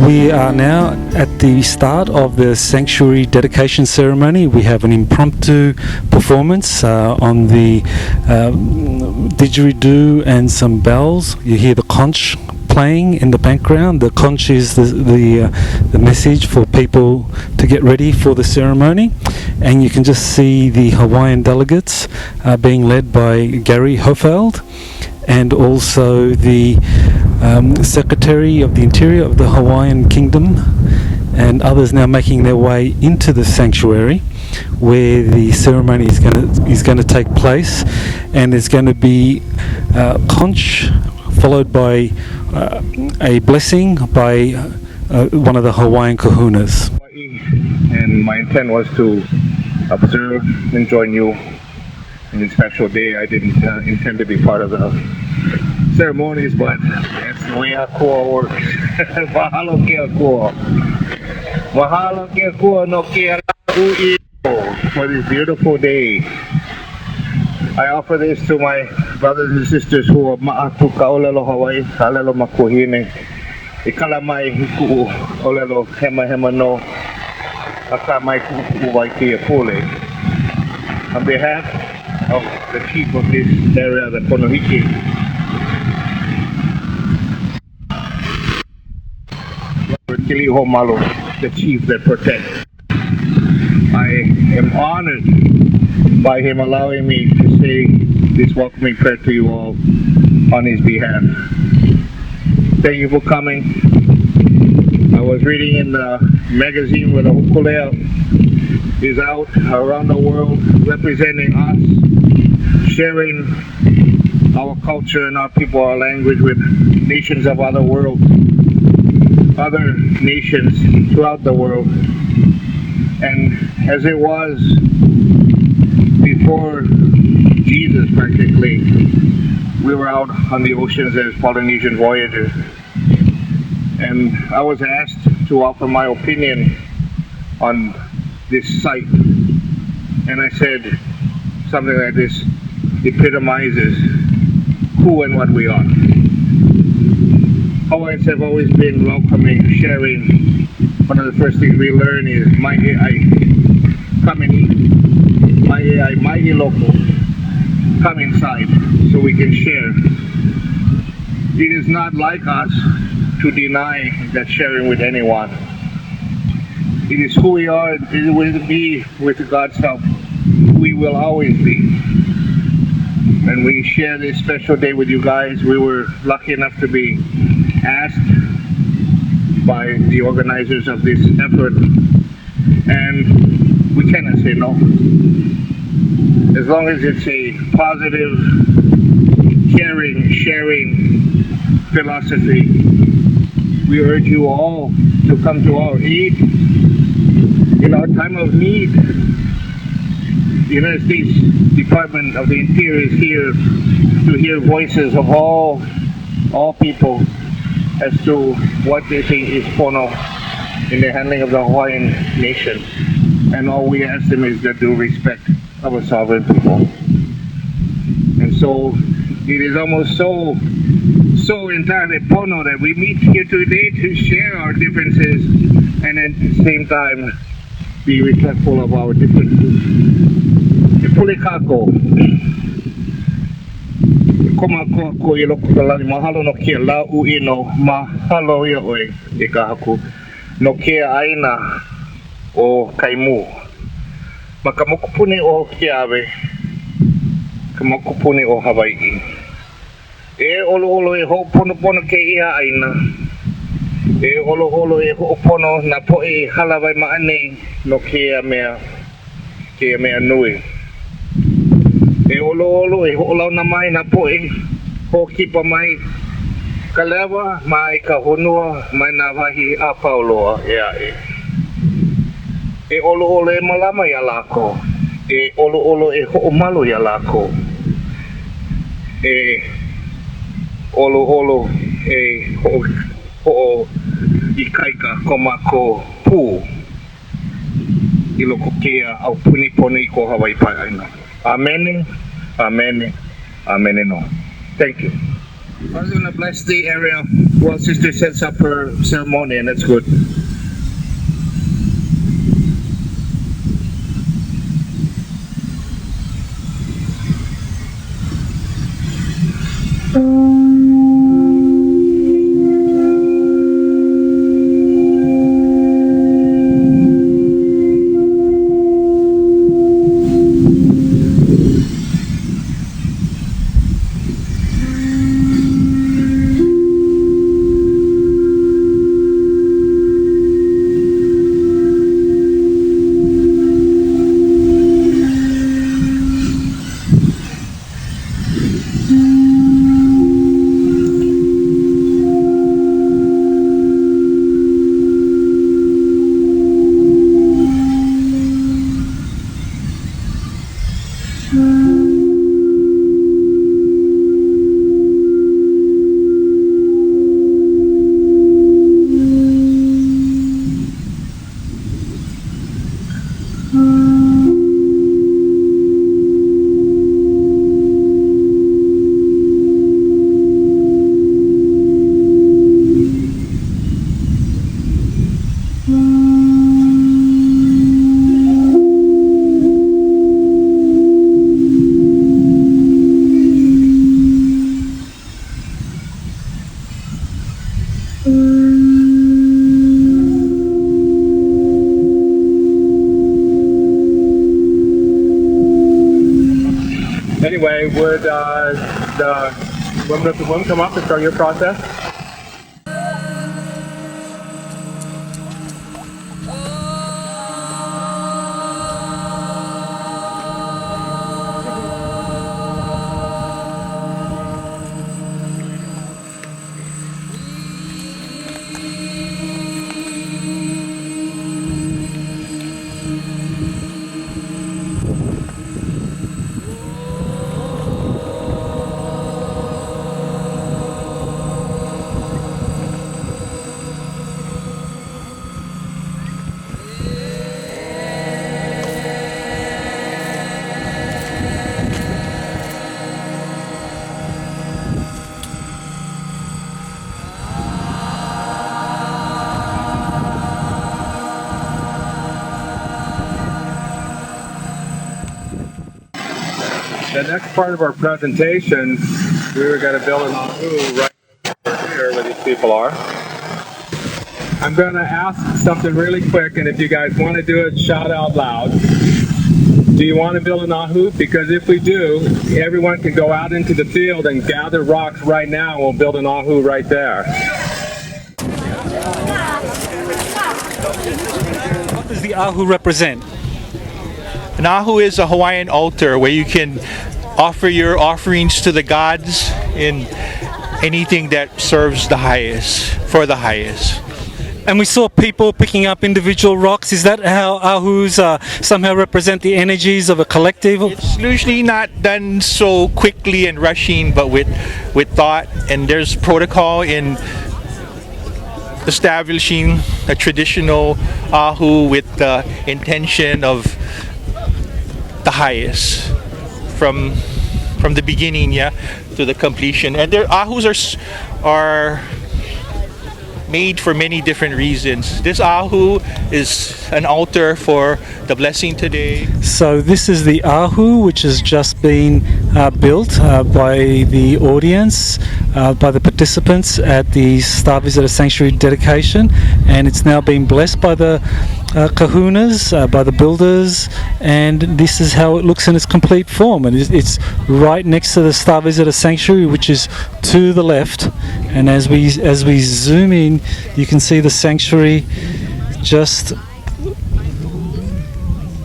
We are now at the start of the sanctuary dedication ceremony. We have an impromptu performance on the didgeridoo and some bells. You hear the conch playing in the background. The conch is the message for people to get ready for the ceremony, and you can just see the Hawaiian delegates being led by Gary Hofeld, and also the Secretary of the Interior of the Hawaiian Kingdom, and others now making their way into the sanctuary where the ceremony is going to take place. And there's going to be conch followed by a blessing by one of the Hawaiian kahunas. And my intent was to observe and join you in this special day. I didn't intend to be part of the ceremonies, but that's the way our core works. Mahalo kia core. Mahalo kia core no kia ui for this beautiful day. I offer this to my brothers and sisters who are ma'atu ka olelo Hawaii, halelo makuhine. Ikala mai hiku olelo hema no. Aka mai kuku waikia pule. On behalf of the chief of this area, the Konohiki, the chief that protects. I am honored by him allowing me to say this welcoming prayer to you all on his behalf. Thank you for coming. I was reading in the magazine where the Hukulea is out around the world representing us, sharing our culture and our people, our language with nations of other nations throughout the world. And as it was before Jesus, practically, we were out on the oceans as Polynesian voyagers. And I was asked to offer my opinion on this site. And I said something like this epitomizes who and what we are. Hawaiians have always been welcoming, sharing. One of the first things we learn is mai ai, come and eat. Mai ai, mai loko, come inside so we can share. It is not like us to deny that sharing with anyone. It is who we are. It will be, with God's help, we will always be. And we share this special day with you guys. We were lucky enough to be asked by the organizers of this effort, and we cannot say no. As long as it's a positive, caring, sharing philosophy, we urge you all to come to our aid in our time of need. The United States Department of the Interior is here to hear voices of all people as to what they think is pono in the handling of the Hawaiian nation. And all we ask them is that they respect our sovereign people. And so it is almost so entirely pono that we meet here today to share our differences and at the same time be respectful of our differences. Pulikako. Mahalo no kia la uino, mahalo ia oe e ka haku no kia aina o kaimu. Ma ka mokupuni o Kiawe, ka mokupuni o Hawaii. E olo e ho'opono ke ia aina. E olo e ho'opono na po'i halawai ma'ane no kia mea nui. E olo e ho'olau na mai na po'i ho'okipa mai ka lewa mai ka honua mai na wahi a pauloa e. E olo e malama ia lako. E olo e ho'omalo ia lako. E olo e ho'o i kaika komako pū i loko kia au puniponi ko Hawaii pai aina. Amen. No. Thank you. I was going to bless the area while Sister sets up her ceremony, and that's good. Anyway, would the woman of the womb come up and start your process? The next part of our presentation, we were going to build an ahu right here where these people are. I'm going to ask something really quick, and if you guys want to do it, shout out loud. Do you want to build an ahu? Because if we do, everyone can go out into the field and gather rocks right now, and we'll build an ahu right there. What does the ahu represent? An ahu is a Hawaiian altar where you can offer your offerings to the gods in anything that serves the highest, for the highest. And we saw people picking up individual rocks. Is that how ahus somehow represent the energies of a collective? It's usually not done so quickly and rushing, but with thought. And there's protocol in establishing a traditional ahu with the intention of the highest from the beginning, to the completion. And their ahus are made for many different reasons. This ahu is an altar for the blessing today. So this is the ahu, which has just been built by the audience, by the participants at the Star Visitor Sanctuary dedication, and it's now been blessed by the kahunas, by the builders, and this is how it looks in its complete form. And it's right next to the Star Visitor Sanctuary, which is to the left. And as we zoom in, you can see the sanctuary, just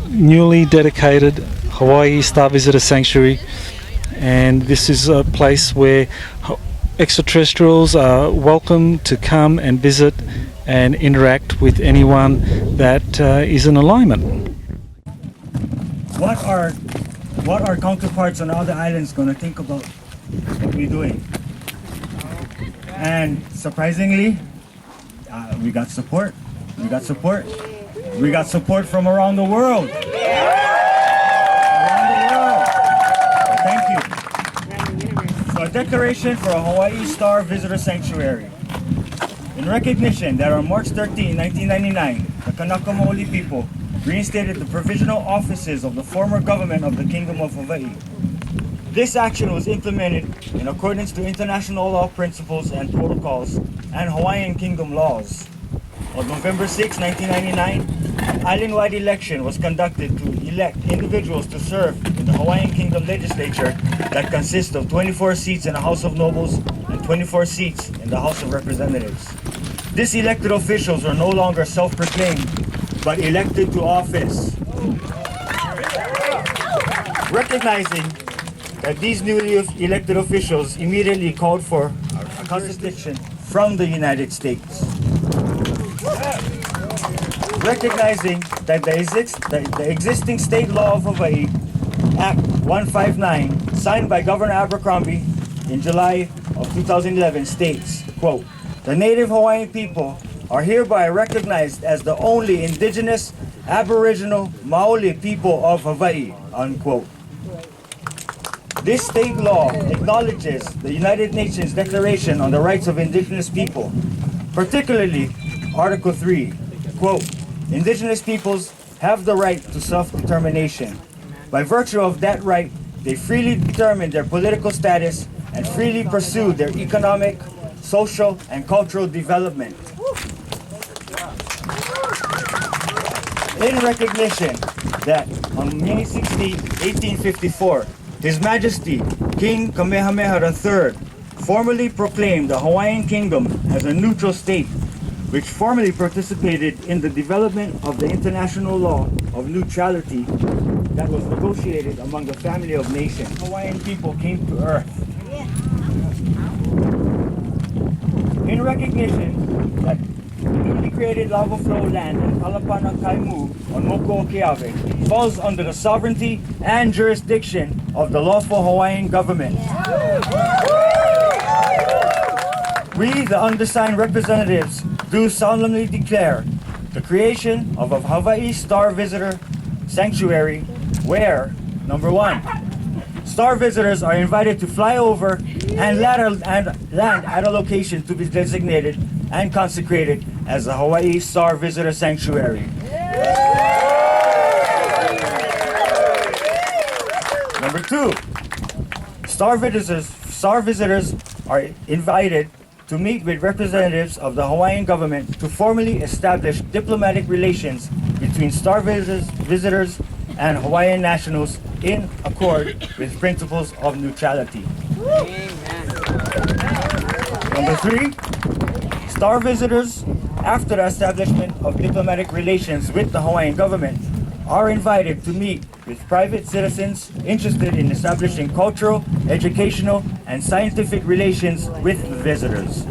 newly dedicated Hawaii Star Visitor Sanctuary. And this is a place where extraterrestrials are welcome to come and visit and interact with anyone that is in alignment. What are counterparts on other islands going to think about what we're doing? And surprisingly, we got support. We got support. We got support from around the world. Around the world. Thank you. So a declaration for a Hawaii Star Visitor Sanctuary. In recognition that on March 13, 1999, the Kanaka Maoli people reinstated the provisional offices of the former government of the Kingdom of Hawaii. This action was implemented in accordance to international law principles and protocols and Hawaiian Kingdom laws. On November 6, 1999, an island-wide election was conducted to elect individuals to serve in the Hawaiian Kingdom legislature that consists of 24 seats in the House of Nobles and 24 seats in the House of Representatives. These elected officials are no longer self-proclaimed, but elected to office. Recognizing that these newly elected officials immediately called for a constitution from the United States. Recognizing that the existing state law of Hawaii, Act 159, signed by Governor Abercrombie in July of 2011 states, quote, "The native Hawaiian people are hereby recognized as the only indigenous Aboriginal Maoli people of Hawaii," unquote. This state law acknowledges the United Nations Declaration on the Rights of Indigenous People, particularly Article 3, quote, "Indigenous peoples have the right to self-determination. By virtue of that right, they freely determine their political status and freely pursue their economic, social, and cultural development." In recognition that on May 16, 1854, His Majesty King Kamehameha III formally proclaimed the Hawaiian Kingdom as a neutral state, which formally participated in the development of the international law of neutrality that was negotiated among the family of nations. Hawaiian people came to earth. In recognition that the newly created lava flow land in Kalapana Kaimu on Mokuokeawe falls under the sovereignty and jurisdiction of the lawful Hawaiian government. We, the undersigned representatives, do solemnly declare the creation of a Hawaii Star Visitor Sanctuary where, number one, star visitors are invited to fly over and land at a location to be designated and consecrated as the Hawaii Star Visitor Sanctuary. Number two, star visitors are invited to meet with representatives of the Hawaiian government to formally establish diplomatic relations between star visitors and Hawaiian nationals in accord with principles of neutrality. Number three, star visitors, after the establishment of diplomatic relations with the Hawaiian government, are invited to meet with private citizens interested in establishing cultural, educational, and scientific relations with the visitors.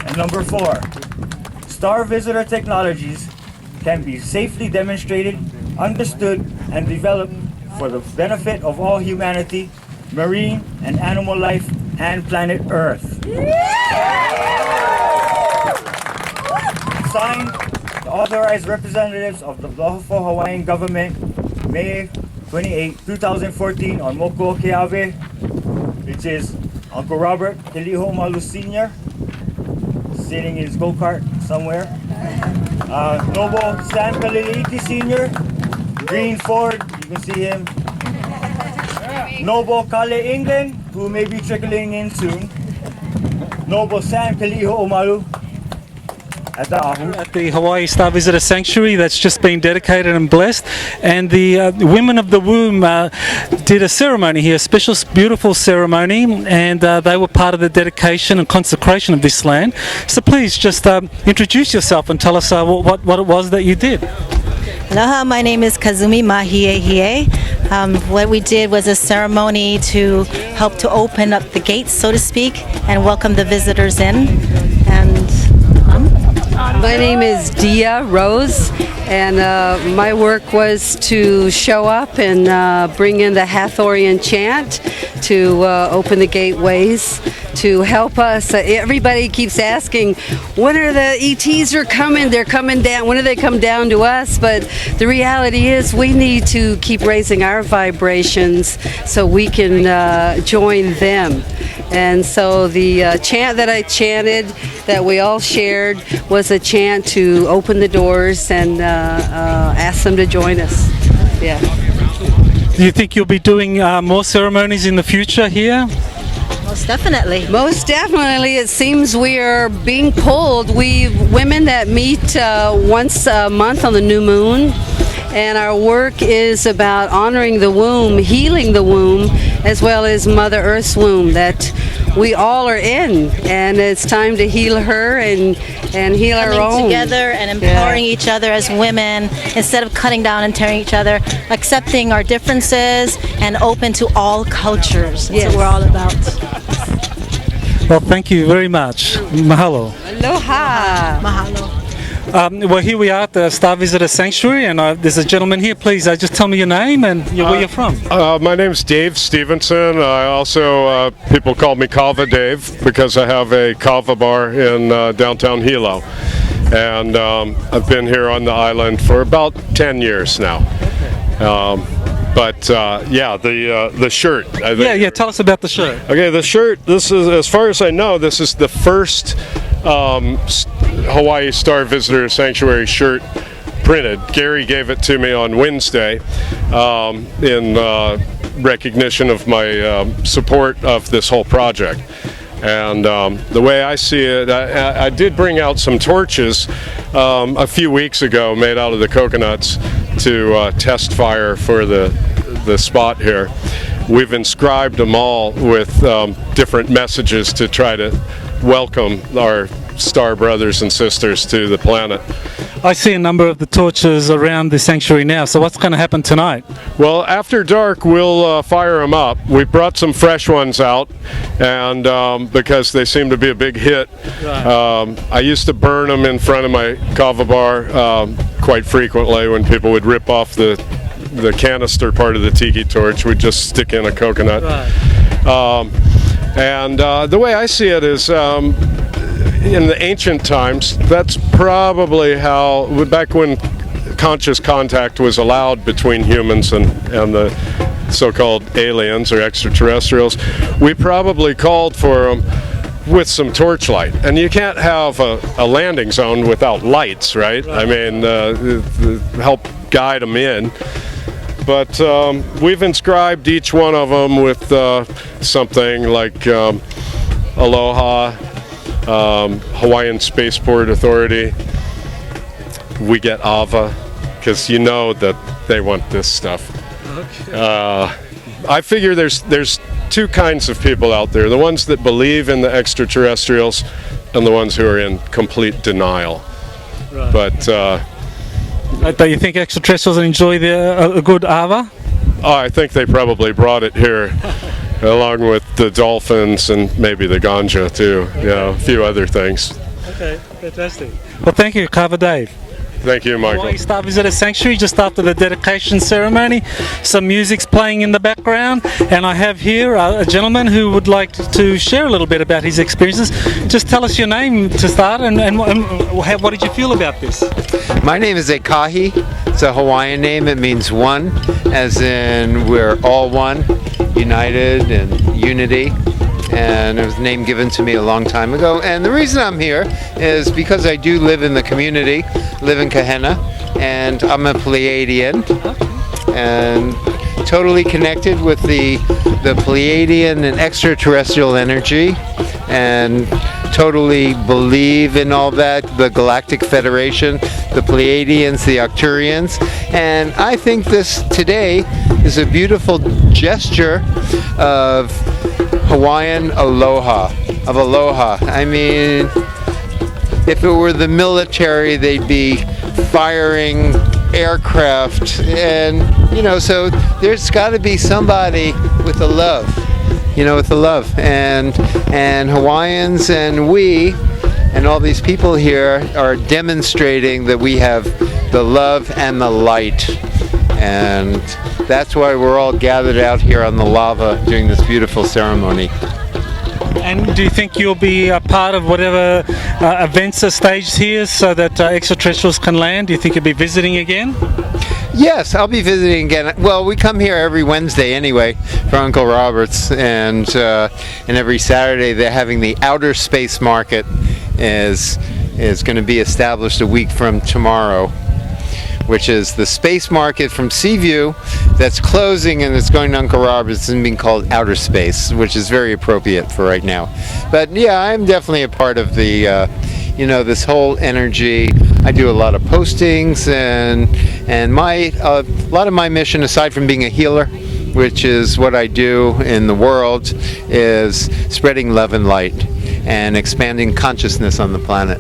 And number four, star visitor technologies can be safely demonstrated, understood, and developed for the benefit of all humanity, marine and animal life, and planet Earth. Signed, the authorized representatives of the lawful Hawaiian government, May 28, 2014, on Mokuokeawe, which is Uncle Robert Keliho Malu Sr., sitting in his go-kart somewhere. Noble Sam Kaliliki Sr., green Ford, you can see him. Noble Kale Ingen, who may be trickling in soon. Noble Sam Keliho Omalu at the Ahu. At the Hawaii Star Visitor Sanctuary that's just been dedicated and blessed, and the women of the womb did a ceremony here, a special beautiful ceremony, and they were part of the dedication and consecration of this land. So please just introduce yourself and tell us what it was that you did. Aloha, my name is Kazumi Mahiehie. What we did was a ceremony to help to open up the gates, so to speak, and welcome the visitors in. And My name is Dia Rose, and my work was to show up and bring in the Hathorian chant to open the gateways, to help us. Everybody keeps asking, when are the ETs are coming? They're coming down. When do they come down to us? But the reality is we need to keep raising our vibrations so we can join them. And so the chant that I chanted, that we all shared, was a chant to open the doors and ask them to join us. Yeah. Do you think you'll be doing more ceremonies in the future here? Most definitely. Most definitely. It seems we are being pulled. We women that meet once a month on the new moon, and our work is about honoring the womb, healing the womb, as well as Mother Earth's womb that we all are in, and it's time to heal her and heal our own. Coming together and empowering each other as women instead of cutting down and tearing each other, accepting our differences and open to all cultures. That's what we're all about. Well, thank you very much. Mahalo. Aloha. Mahalo. Well, here we are at the Star Visitor Sanctuary, and there's a gentleman here. Please, just tell me your name and where you're from. My name's Dave Stevenson. I also, people call me Kava Dave because I have a kava bar in downtown Hilo. And I've been here on the island for about 10 years now. The shirt. Yeah, tell us about the shirt. Okay, the shirt, this is, as far as I know, this is the first Hawaii Star Visitor Sanctuary shirt printed. Gary gave it to me on Wednesday in recognition of my support of this whole project. And the way I see it, I did bring out some torches a few weeks ago made out of the coconuts to test fire for the spot here. We've inscribed them all with different messages to try to welcome our star brothers and sisters to the planet. I see a number of the torches around the sanctuary now, so what's going to happen tonight? Well, after dark we'll fire them up. We brought some fresh ones out, and because they seem to be a big hit. Right. I used to burn them in front of my kava bar quite frequently when people would rip off the canister part of the tiki torch. We'd just stick in a coconut. Right. The way I see it is, in the ancient times, that's probably how, back when conscious contact was allowed between humans and the so-called aliens or extraterrestrials, we probably called for them with some torchlight. And you can't have a landing zone without lights, right? I mean, help guide them in. But we've inscribed each one of them with something like Aloha, Hawaiian Spaceport Authority. We get AVA, because you know that they want this stuff. Okay. I figure there's two kinds of people out there: the ones that believe in the extraterrestrials, and the ones who are in complete denial. Right. But do you think extraterrestrials enjoy a good AVA? Oh, I think they probably brought it here. Along with the dolphins and maybe the ganja too, a few other things. Okay, fantastic. Well, thank you, Kava Dave. Thank you, Michael. Hawaii Star Visitor Sanctuary, just after the dedication ceremony. Some music's playing in the background, and I have here a gentleman who would like to share a little bit about his experiences. Just tell us your name to start, and what did you feel about this? My name is Ekahi. It's a Hawaiian name. It means one, as in we're all one, united and unity. And it was a name given to me a long time ago. And the reason I'm here is because I do live in the community, live in Kahena, and I'm a Pleiadian, and totally connected with the Pleiadian and extraterrestrial energy, and totally believe in all that, the Galactic Federation, the Pleiadians, the Arcturians, and I think this today is a beautiful gesture of Hawaiian aloha, of aloha. I mean, if it were the military, they'd be firing aircraft, and so there's got to be somebody with a love, with the love, and Hawaiians and we And all these people here are demonstrating that we have the love and the light. And that's why we're all gathered out here on the lava during this beautiful ceremony. And do you think you'll be a part of whatever events are staged here so that extraterrestrials can land? Do you think you'll be visiting again? Yes, I'll be visiting again. Well, we come here every Wednesday anyway for Uncle Robert's, and every Saturday they're having the Outer Space Market is going to be established a week from tomorrow, which is the space market from Seaview that's closing, and it's going to Uncle Robert's and being called Outer Space, which is very appropriate for right now. But yeah, I'm definitely a part of the this whole energy. I do a lot of postings, and a lot of my mission, aside from being a healer, which is what I do in the world, is spreading love and light and expanding consciousness on the planet.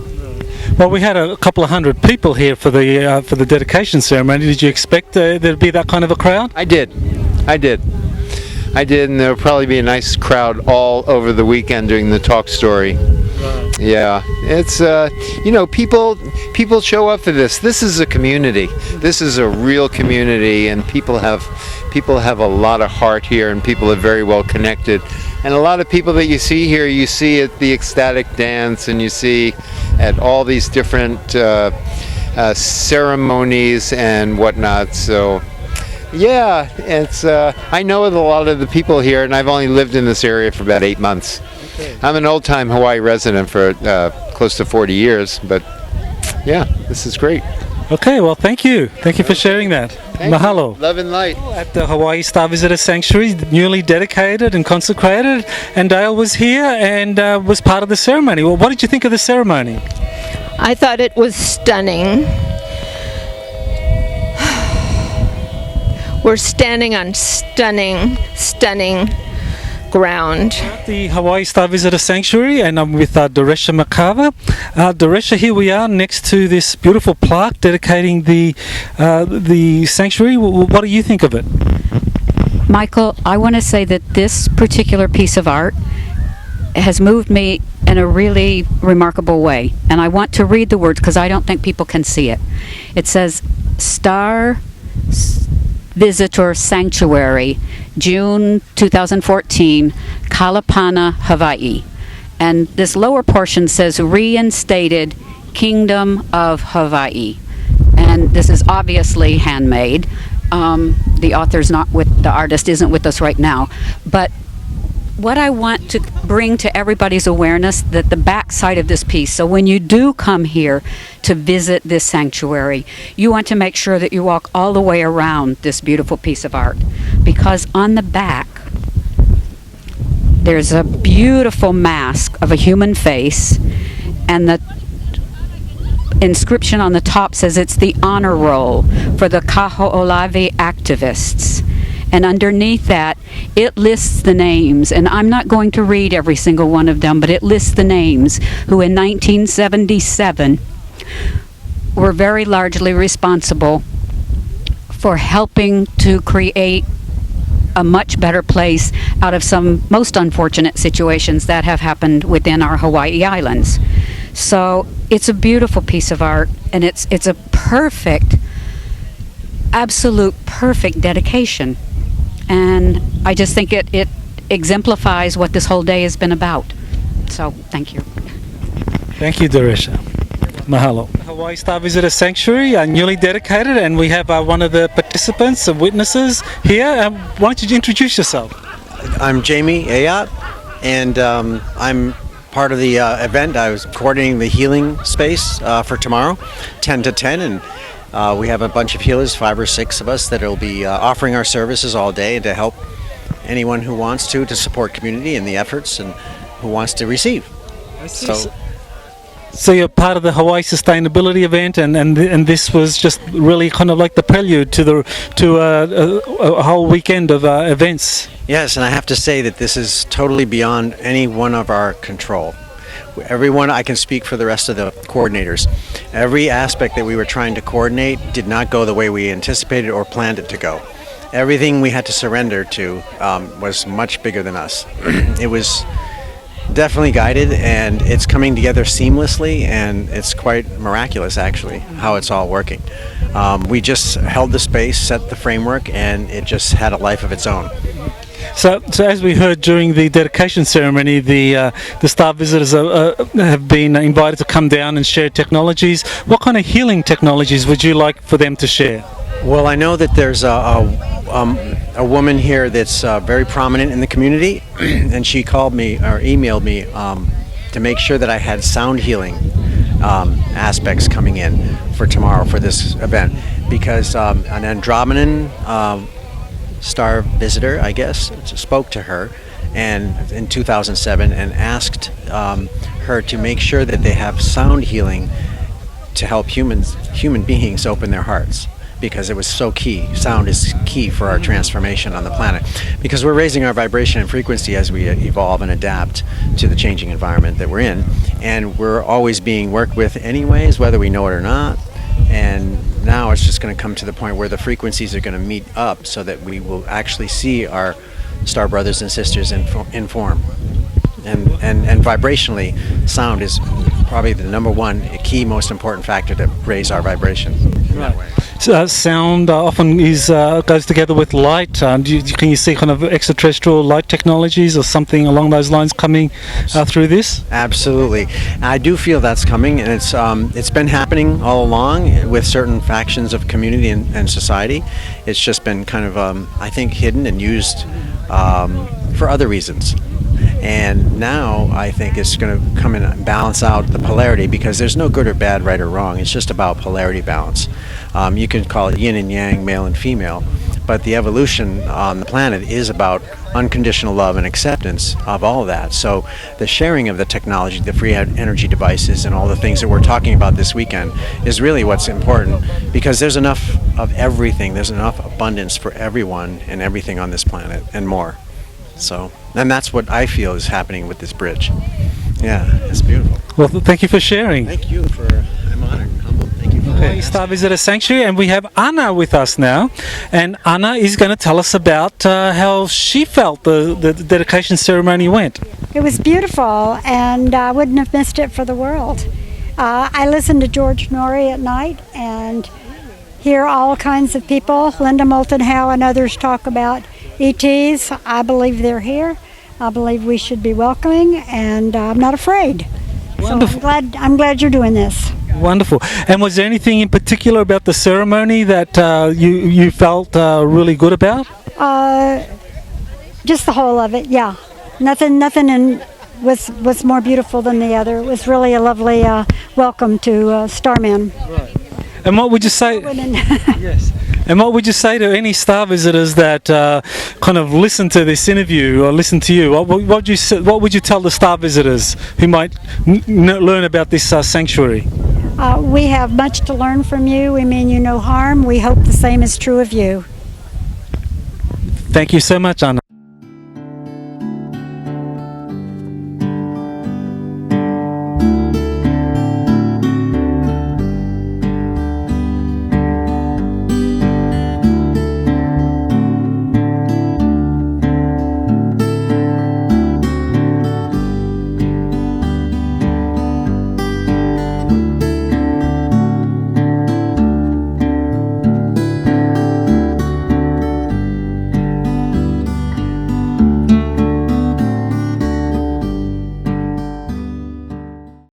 Well, we had a couple of hundred people here for the dedication ceremony. Did you expect there'd be that kind of a crowd? I did, and there'll probably be a nice crowd all over the weekend doing the talk story. Right. Yeah, it's people show up for this. This is a community. This is a real community, and people have a lot of heart here, and people are very well connected. And a lot of people that you see here, you see at the ecstatic dance, and you see at all these different ceremonies and whatnot. So, yeah, it's I know a lot of the people here, and I've only lived in this area for about 8 months. Okay. I'm an old-time Hawaii resident for close to 40 years, but yeah, this is great. Okay, well, thank you. Thank you for sharing that. Mahalo. Love and light. At the Hawaii Star Visitor Sanctuary, newly dedicated and consecrated, and Dale was here and was part of the ceremony. Well, what did you think of the ceremony? I thought it was stunning. We're standing on stunning ground. At the Hawaii Star Visitor Sanctuary, and I'm with Doresha Makava. Doresha, here we are next to this beautiful plaque dedicating the sanctuary. What do you think of it? Michael, I want to say that this particular piece of art has moved me in a really remarkable way, and I want to read the words because I don't think people can see it. It says, Star Visitor Sanctuary, June 2014, Kalapana, Hawaii. And this lower portion says Reinstated Kingdom of Hawaii. And this is obviously handmade. The author's not with, the artist isn't with us right now. But what I want to bring to everybody's awareness, that the back side of this piece, so when you do come here to visit this sanctuary, you want to make sure that you walk all the way around this beautiful piece of art, because on the back there's a beautiful mask of a human face, and the inscription on the top says it's the honor roll for the Kaho'olawe activists. And underneath that, it lists the names, and I'm not going to read every single one of them, but it lists the names who in 1977 were very largely responsible for helping to create a much better place out of some most unfortunate situations that have happened within our Hawaii Islands. So it's a beautiful piece of art, and it's a perfect, absolute perfect dedication. And I just think it exemplifies what this whole day has been about. So, thank you. Thank you, Doresha. Mahalo. Hawaii Star Visitor Sanctuary, newly dedicated, and we have one of the participants and witnesses here. Why don't you introduce yourself? I'm Jamie Ayat, and I'm part of the event. I was coordinating the healing space for tomorrow, 10 to 10, and we have a bunch of healers, 5 or 6 of us, that will be offering our services all day to help anyone who wants to support community and the efforts, and who wants to receive. So you're part of the Hawaii Sustainability event, and this was just really kind of like the prelude to a whole weekend of events. Yes, and I have to say that this is totally beyond any one of our control. Everyone, I can speak for the rest of the coordinators. Every aspect that we were trying to coordinate did not go the way we anticipated or planned it to go. Everything we had to surrender to was much bigger than us. definitely guided, and it's coming together seamlessly, and it's quite miraculous actually how it's all working. We just held the space, set the framework, and it just had a life of its own. So as we heard during the dedication ceremony, the star visitors have been invited to come down and share technologies. What kind of healing technologies would you like for them to share? Well, I know that there's a woman here that's very prominent in the community, and she called me or emailed me to make sure that I had sound healing aspects coming in for tomorrow for this event, because an Andromedan star visitor, I guess, spoke to her and in 2007 and asked her to make sure that they have sound healing to help human beings open their hearts, because it was so key. Sound is key for our transformation on the planet, because we're raising our vibration and frequency as we evolve and adapt to the changing environment that we're in, and we're always being worked with anyways, whether we know it or not. And now it's just going to come to the point where the frequencies are going to meet up so that we will actually see our star brothers and sisters in form. And vibrationally, sound is probably the number one key, most important factor to raise our vibration. Right. So, sound often goes together with light. Can you see kind of extraterrestrial light technologies or something along those lines coming through this? Absolutely. I do feel that's coming, and it's been happening all along with certain factions of community and society. It's just been kind of, I think, hidden and used for other reasons. And now I think it's going to come in and balance out the polarity, because there's no good or bad, right or wrong. It's just about polarity balance. You can call it yin and yang, male and female, but the evolution on the planet is about unconditional love and acceptance of all of that. So the sharing of the technology, the free energy devices, and all the things that we're talking about this weekend is really what's important, because there's enough of everything. There's enough abundance for everyone and everything on this planet and more. So, and that's what I feel is happening with this bridge. Yeah, it's beautiful. Well, thank you for sharing. Thank you I'm honored and humbled. Thank you for Okay, Star Visitor Sanctuary, and we have Anna with us now, and Anna is going to tell us about how she felt the dedication ceremony went. It was beautiful, and I wouldn't have missed it for the world. I listen to George Norrie at night and hear all kinds of people, Linda Moulton Howe and others, talk about ETs. I believe they're here. I believe we should be welcoming, and I'm not afraid. Wonderful. So I'm glad you're doing this. Wonderful. And was there anything in particular about the ceremony that you felt really good about? Just the whole of it, yeah. Nothing was more beautiful than the other. It was really a lovely welcome to Starman. Right. And what would you say? Yes. And what would you say to any star visitors that kind of listen to this interview or listen to you? What would you tell the star visitors who might learn about this sanctuary? We have much to learn from you. We mean you no harm. We hope the same is true of you. Thank you so much, Anna.